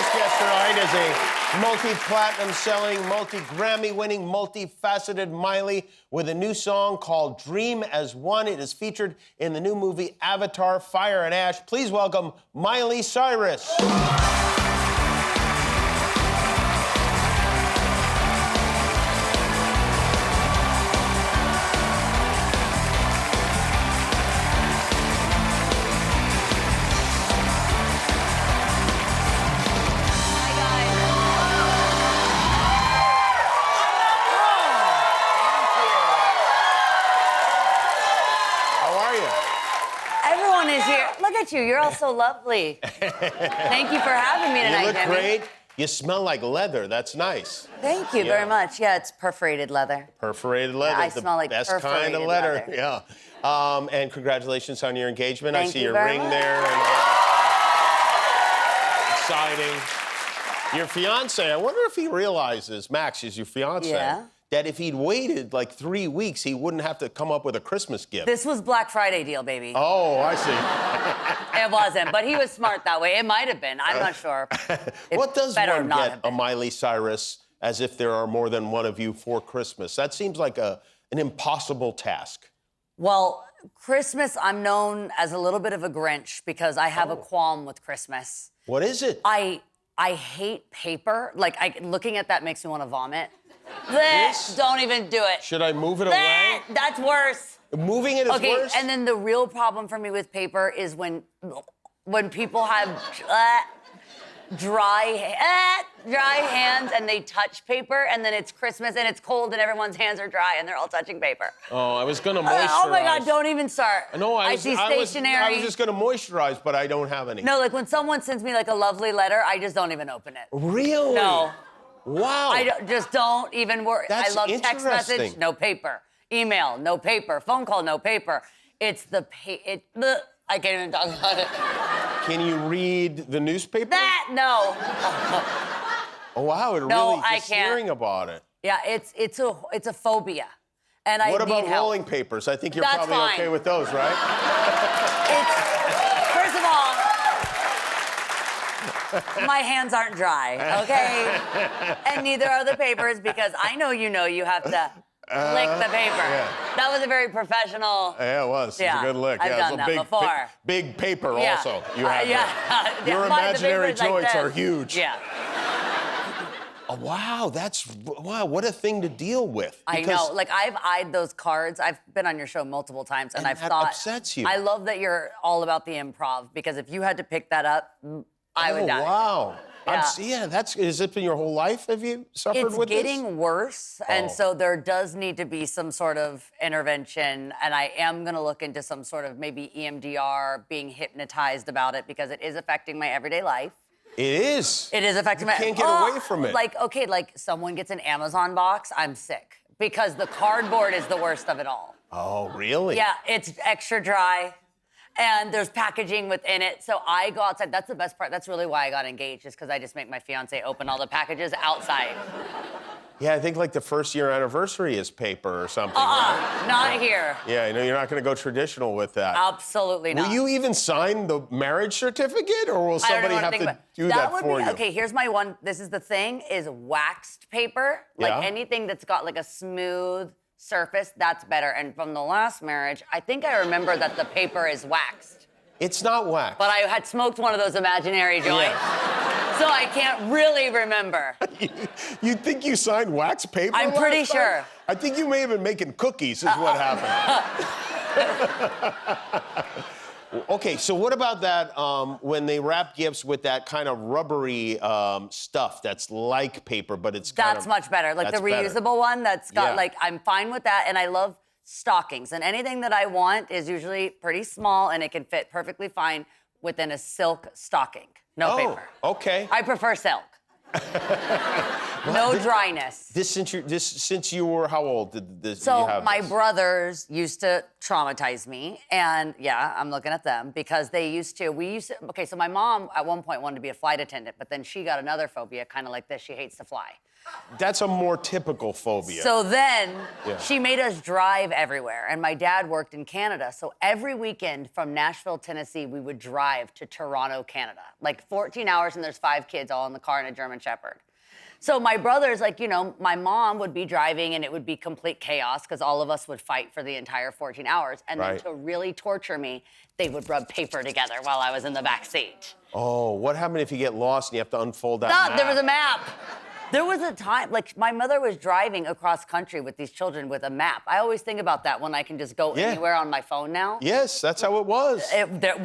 first guest tonight is a multi-platinum selling, multi-Grammy winning, multifaceted Miley with a new song called Dream as One. It is featured in the new movie Avatar, Fire and Ash. Please welcome Miley Cyrus. Everyone is here. Look at you. You're all so lovely. Thank you for having me tonight, You look Jimmy. great. You smell like leather. That's nice. Thank you very much. Yeah, it's perforated leather. Perforated leather. Yeah, I smell like best kind of perforated leather. leather. Yeah. And congratulations on your engagement. Thank I see you your very ring much. there. And exciting. Your fiance, I wonder if he realizes, Max is your fiance, Yeah. that if he'd waited like 3 weeks, he wouldn't have to come up with a Christmas gift. This was Black Friday deal, baby. Oh, I see. It wasn't, but he was smart that way. It might have been. I'm not sure. What does better one not get have a been. Miley Cyrus as if there are more than one of you for Christmas? That seems like an impossible task. Well, Christmas, I'm known as a little bit of a Grinch because I have a qualm with Christmas. What is it? I hate paper. Like, looking at that makes me want to vomit. This? Don't even do it. Should I move it away? That's worse. Moving it is Okay, worse? and then the real problem for me with paper is when people have dry hands and they touch paper, and then it's Christmas and it's cold and everyone's hands are dry and they're all touching paper. Oh, I was gonna moisturize. Oh my God, don't even start. No, I see stationery. I was just gonna moisturize, but I don't have any. No, like when someone sends me like a lovely letter, I just don't even open it. Really? No. Wow. Just don't even worry. That's I love text message, interesting. no paper. Email, no paper. Phone call, no paper. It's the I can't even talk about it. Can you read the newspaper? No. Oh wow, it No, really I just can't. hearing about it. Yeah, it's a phobia, and I What need about help. rolling papers? I think you're That's probably fine. okay with those, right? First of all, my hands aren't dry, okay? And neither are the papers because I know you have to lick the paper. Yeah. That was a very professional. Yeah, it was. Yeah, It's a good lick. I've Yeah, done it's that a big, before. big paper Yeah. also. You have yeah. Your Mine, the imaginary paper's like joints this. are huge. Yeah. Oh, wow, what a thing to deal with. I know. Like, I've eyed those cards. I've been on your show multiple times, and I've that thought. upsets you. I love that you're all about the improv because if you had to pick that up, I would die. Wow. Yeah. Has it been your whole life? Have you suffered It's with this? getting worse, and so there does need to be some sort of intervention, and I am going to look into some sort of maybe EMDR, being hypnotized about it because it is affecting my everyday life. It is. It is affecting my. Can't get away from it. Like someone gets an Amazon box, I'm sick because the cardboard is the worst of it all. Oh, really? Yeah, it's extra dry, and there's packaging within it. So I go outside. That's the best part. That's really why I got engaged, is because I just make my fiance open all the packages outside. Yeah, I think like the first year anniversary is paper or something. Right? Not here. Yeah, I know you're not going to go traditional with that. Absolutely not. Will you even sign the marriage certificate, or will I don't know somebody what have think to about. do that would for be, you? Okay, here's my one. This is the thing: is waxed paper. Like Yeah. anything that's got like a smooth surface, that's better. And from the last marriage, I think I remember that the paper is waxed. It's not wax. But I had smoked one of those imaginary joints, so I can't really remember. You think you signed wax paper? I'm pretty last time? sure. I think you may have been making cookies, is what happened. Okay, so what about that when they wrap gifts with that kind of rubbery stuff that's like paper, but it's kind That's of... much better. Like the that's better. reusable one that's got Yeah. I'm fine with that, and I love stockings. And anything that I want is usually pretty small, and it can fit perfectly fine within a silk stocking. No paper. Okay. I prefer silk. No dryness. Since you were how old did this? So you have my this? brothers used to traumatize me, and yeah, I'm looking at them because okay, so my mom at one point wanted to be a flight attendant, but then she got another phobia, kind of like this. She hates to fly. That's a more typical phobia. So then Yeah. she made us drive everywhere, and my dad worked in Canada. So every weekend from Nashville, Tennessee, we would drive to Toronto, Canada. Like 14 hours, and there's 5 kids all in the car and a German Shepherd. So my brothers, like, my mom would be driving and it would be complete chaos because all of us would fight for the entire 14 hours. And then to really torture me, they would rub paper together while I was in the back seat. Oh, what happened if you get lost and you have to unfold that Stop, map? there was a map. There was a time, like, my mother was driving across country with these children with a map. I always think about that when I can just go anywhere on my phone now. Yes, that's how it was.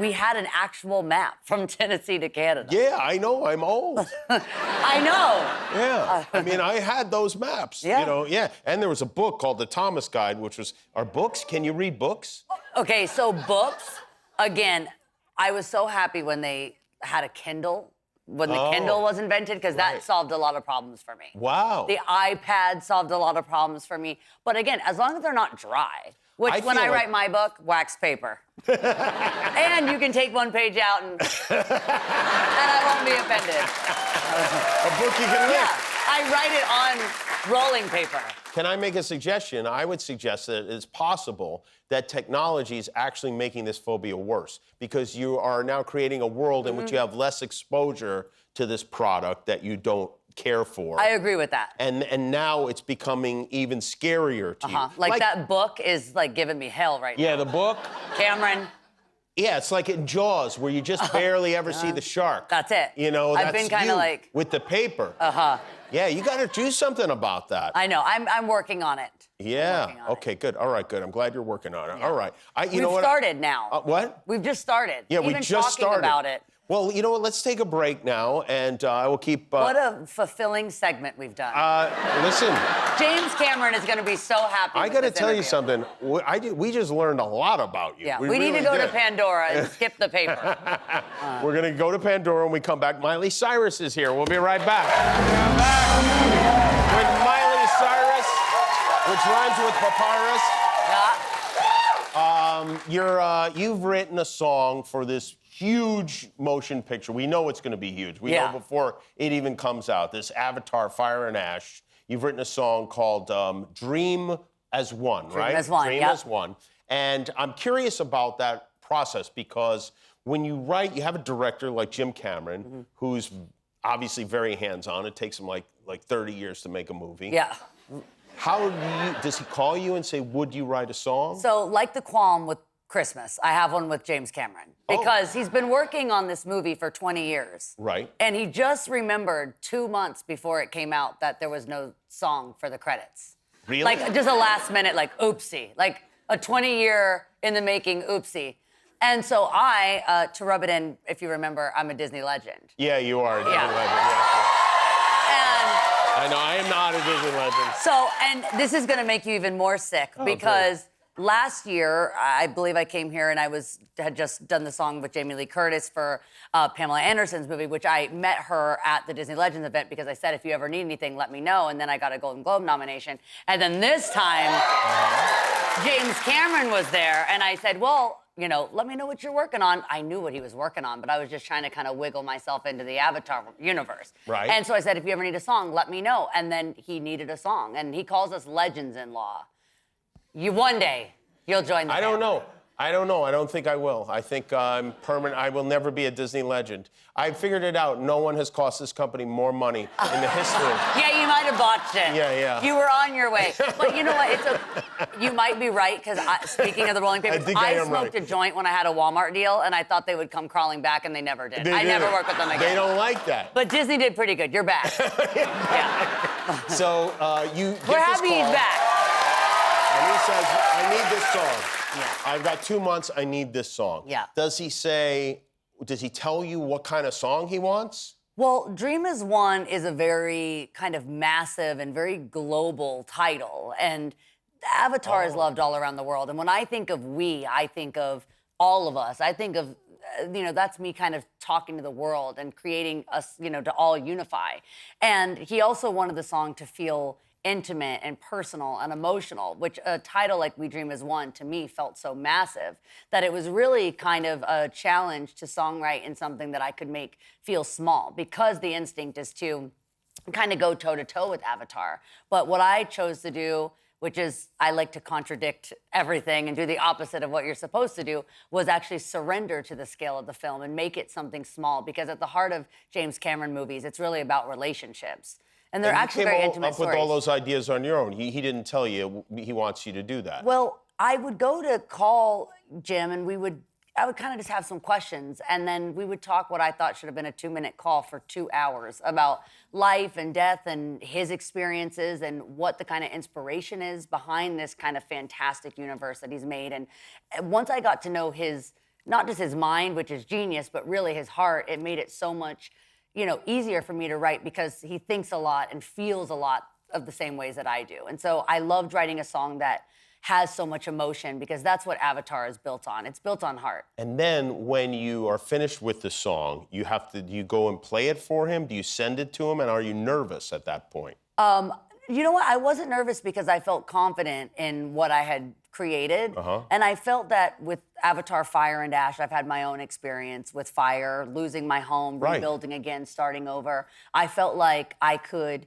We had an actual map from Tennessee to Canada. Yeah, I know, I'm old. I know. Yeah, I mean, I had those maps, And there was a book called The Thomas Guide, which was, are books, can you read books? Okay, so books, again, I was so happy when they had a Kindle. When the Kindle was invented, because that solved a lot of problems for me. Wow. The iPad solved a lot of problems for me. But again, as long as they're not dry, which when I write my book, wax paper. And you can take one page out and I won't be offended. A book you can lick. Yeah, I write it on rolling paper. Can I make a suggestion? I would suggest that it's possible that technology is actually making this phobia worse because you are now creating a world in which you have less exposure to this product that you don't care for. I agree with that. And now it's becoming even scarier to you. Like that book is like giving me hell right now. Yeah, the book. Cameron. Yeah, it's like in Jaws where you just barely ever see the shark. That's it. I've been kind of like with the paper. Yeah, you got to do something about that. I know. I'm working on it. Yeah. Okay. Good. All right. Good. I'm glad you're working on it. Yeah. All right. We've started now. What? We've just started. Yeah, we Even just talking started. about it. Well, you know what? Let's take a break now, and I will keep. What a fulfilling segment we've done. Listen. James Cameron is going to be so happy. I got to tell you interview. something. We just learned a lot about you. Yeah, we really need to go did. to Pandora and skip the paper. We're going to go to Pandora when we come back. Miley Cyrus is here. We'll be right back. We're back with Miley Cyrus, which rhymes with papyrus. Yeah. You've written a song for this huge motion picture. We know it's going to be huge. We know before it even comes out. This Avatar, Fire and Ash. You've written a song called Dream as One, right? Dream as One, Dream as One. And I'm curious about that process because when you write, you have a director like Jim Cameron, who's obviously very hands-on. It takes him like 30 years to make a movie. Yeah. Does he call you and say, would you write a song? So, like the qualm with Christmas, I have one with James Cameron because he's been working on this movie for 20 years. Right. And he just remembered 2 months before it came out that there was no song for the credits. Really? Like, just a last minute, like, oopsie. Like, a 20-year in the making oopsie. And so to rub it in, if you remember, I'm a Disney legend. Yeah, you are a Disney legend. And I know, I am not a Disney legend. so, and this is going to make you even more sick because last year, I believe I came here and had just done the song with Jamie Lee Curtis for Pamela Anderson's movie, which I met her at the Disney Legends event because I said, if you ever need anything, let me know. And then I got a Golden Globe nomination. And then this time, James Cameron was there. And I said, well, let me know what you're working on. I knew what he was working on, but I was just trying to kind of wiggle myself into the Avatar universe. Right. And so I said, if you ever need a song, let me know. And then he needed a song. And he calls us legends-in-law. One day, you'll join the I don't know. I don't think I will. I think I'm permanent. I will never be a Disney legend. I figured it out. No one has cost this company more money in the history. Yeah, you might have botched it. Yeah. You were on your way. But you know what? You might be right, because speaking of the rolling papers, I smoked a joint when I had a Walmart deal, and I thought they would come crawling back, and they never did. I never worked with them again. They don't like that. But Disney did pretty good. You're back. Yeah. So you We're happy he's back. And he says, I need this song. Yeah. I've got 2 months, I need this song. Yeah. Does he tell you what kind of song he wants? Well, Dream as One is a very kind of massive and very global title. And Avatar is loved all around the world. And when I think of we, I think of all of us. I think of that's me kind of talking to the world and creating us, to all unify. And he also wanted the song to feel intimate and personal and emotional, which a title like We Dream as One to me felt so massive that it was really kind of a challenge to songwrite in something that I could make feel small, because the instinct is to kind of go toe-to-toe with Avatar. But what I chose to do, which is I like to contradict everything and do the opposite of what you're supposed to do, was actually surrender to the scale of the film and make it something small, because at the heart of James Cameron movies, it's really about relationships. And they're actually very intimate stories. You came up with all those ideas on your own. He didn't tell you he wants you to do that. Well, I would go to call Jim, and I would kind of just have some questions, and then we would talk what I thought should have been a 2-minute call for 2 hours about life and death and his experiences and what the kind of inspiration is behind this kind of fantastic universe that he's made. And once I got to know not just his mind, which is genius, but really his heart, it made it so much easier for me to write, because he thinks a lot and feels a lot of the same ways that I do. And so I loved writing a song that has so much emotion, because that's what Avatar is built on. It's built on heart. And then when you are finished with the song, do you go and play it for him? Do you send it to him? And are you nervous at that point? You know what? I wasn't nervous, because I felt confident in what I had created. And I felt that with Avatar Fire and Ash, I've had my own experience with fire, losing my home, rebuilding again, starting over. I felt like I could,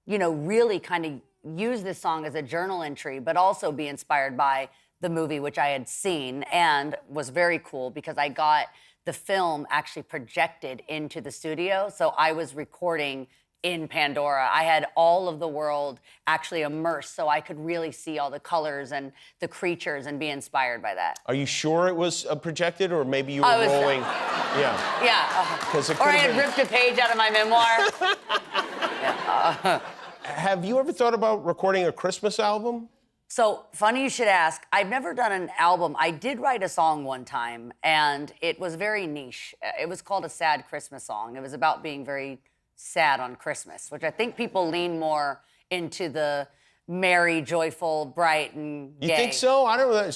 really kind of use this song as a journal entry, but also be inspired by the movie, which I had seen, and was very cool because I got the film actually projected into the studio. So I was recording in Pandora. I had all of the world actually immersed, so I could really see all the colors and the creatures and be inspired by that. Are you sure it was projected, or maybe you were rolling? Yeah. Yeah. Or I had ripped a page out of my memoir. Have you ever thought about recording a Christmas album? So, funny you should ask. I've never done an album. I did write a song one time, and it was very niche. It was called A Sad Christmas Song. It was about being very sad on Christmas, which I think people lean more into the merry, joyful, bright, and gay. You think so? I don't know.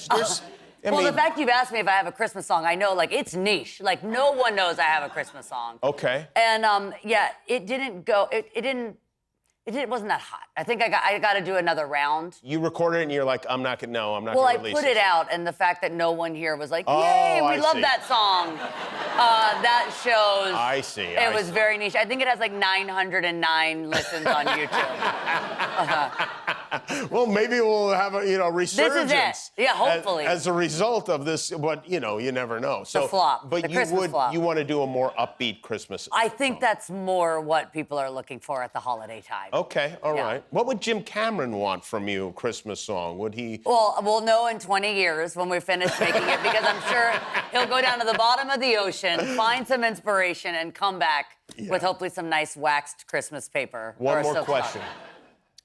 Well, the fact you've asked me if I have a Christmas song, I know, it's niche. No one knows I have a Christmas song. Okay. And, it didn't go, it wasn't that hot. I think I got to do another round. You recorded it and you're like, I'm not going to release it. Well, I put it out, and the fact that no one here was like, yay, we love that song. That shows. I see. It was very niche. I think it has 909 listens on YouTube. Well, maybe we'll have a resurgence. This is it. Yeah, hopefully. As a result of this, but you never know. So, the flop. But the Christmas flop. You want to do a more upbeat Christmas I think that's more what people are looking for at the holiday time. Okay, all right. What would Jim Cameron want from you, a Christmas song? Would he? Well, we'll know in 20 years when we finish making it, because I'm sure he'll go down to the bottom of the ocean, find some inspiration, and come back with hopefully some nice waxed Christmas paper. One more question.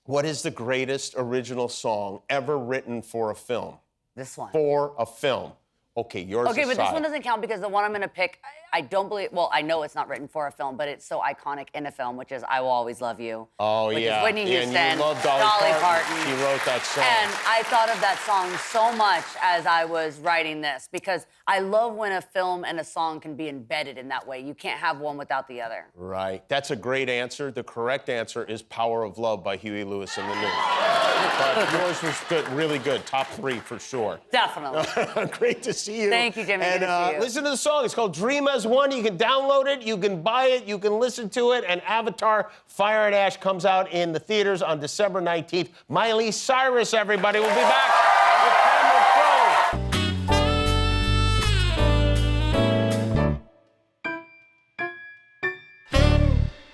What is the greatest original song ever written for a film? This one. For a film. Okay, yours Okay, aside. but this one doesn't count, because the one I'm going to pick, I don't believe, well, I know it's not written for a film, but it's so iconic in a film, which is I Will Always Love You. Oh, which yeah. is Whitney Houston, and you love Dolly Parton. She wrote that song. And I thought of that song so much as I was writing this, because I love when a film and a song can be embedded in that way. You can't have one without the other. Right. That's a great answer. The correct answer is Power of Love by Huey Lewis and the News. But yours was good, really good. Top 3 for sure. Definitely. Great to see you. Thank you, Jimmy. And Good to see you. listen to the song. It's called Dream as One. You can download it, you can buy it, you can listen to it. And Avatar Fire and Ash comes out in the theaters on December 19th. Miley Cyrus, everybody. We'll be back with